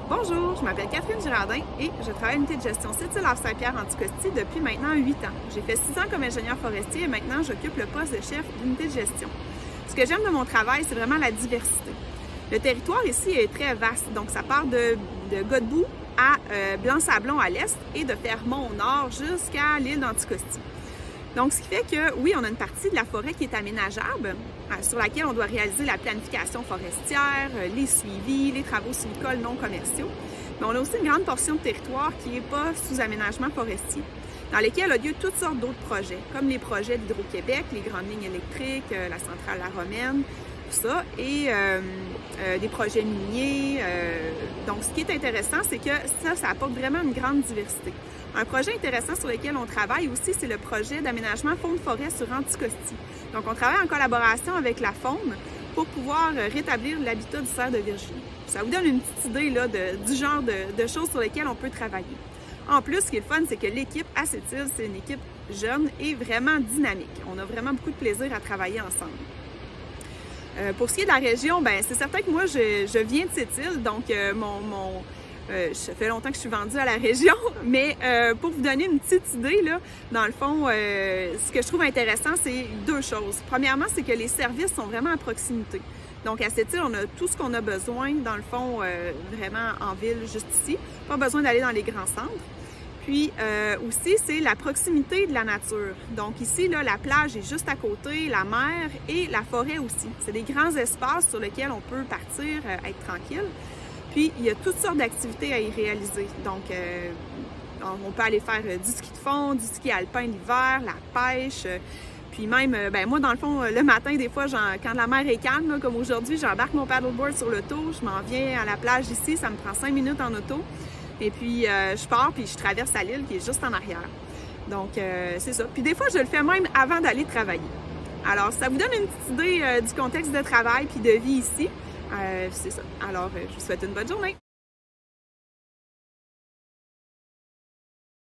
Bonjour, je m'appelle Catherine Girardin et je travaille à l'unité de gestion Sept-Îles-Havre-Saint-Pierre-Anticosti depuis maintenant 8 ans. J'ai fait 6 ans comme ingénieur forestier et maintenant j'occupe le poste de chef d'unité de gestion. Ce que j'aime de mon travail, c'est vraiment la diversité. Le territoire ici est très vaste, donc ça part de Godbout à Blanc-Sablon à l'est et de Fermont au nord jusqu'à l'île d'Anticosti. Donc, ce qui fait que, oui, on a une partie de la forêt qui est aménageable, sur laquelle on doit réaliser la planification forestière, les suivis, les travaux sylvicoles non commerciaux. Mais on a aussi une grande portion de territoire qui n'est pas sous aménagement forestier, dans lesquels a lieu toutes sortes d'autres projets, comme les projets d'Hydro-Québec, les grandes lignes électriques, la centrale La Romaine, tout ça, et des projets miniers. Donc, ce qui est intéressant, c'est que ça apporte vraiment une grande diversité. Un projet intéressant sur lequel on travaille aussi, c'est le projet d'aménagement faune-forêt sur Anticosti. Donc, on travaille en collaboration avec la faune pour pouvoir rétablir l'habitat du cerf de Virginie. Ça vous donne une petite idée là, du genre de choses sur lesquelles on peut travailler. En plus, ce qui est le fun, c'est que l'équipe à Sept-Îles, c'est une équipe jeune et vraiment dynamique. On a vraiment beaucoup de plaisir à travailler ensemble. Pour ce qui est de la région, ben c'est certain que moi, je viens de Sept-Îles, donc ça fait longtemps que je suis vendue à la région, mais pour vous donner une petite idée, là, dans le fond, ce que je trouve intéressant, c'est deux choses. Premièrement, c'est que les services sont vraiment à proximité. Donc, à Sept-Îles, on a tout ce qu'on a besoin, dans le fond, vraiment en ville, juste ici. Pas besoin d'aller dans les grands centres. Puis aussi, c'est la proximité de la nature. Donc ici, là, la plage est juste à côté, la mer et la forêt aussi. C'est des grands espaces sur lesquels on peut partir, être tranquille. Puis, il y a toutes sortes d'activités à y réaliser. Donc, on peut aller faire du ski de fond, du ski alpin l'hiver, la pêche. Puis même, moi, dans le fond, le matin, des fois, quand la mer est calme, là, comme aujourd'hui, j'embarque mon paddleboard sur l'auto, je m'en viens à la plage ici, ça me prend 5 minutes en auto. Et puis, je pars, puis je traverse à l'île qui est juste en arrière. Donc, c'est ça. Puis des fois, je le fais même avant d'aller travailler. Alors, ça vous donne une petite idée du contexte de travail puis de vie ici. C'est ça. Alors, je vous souhaite une bonne journée.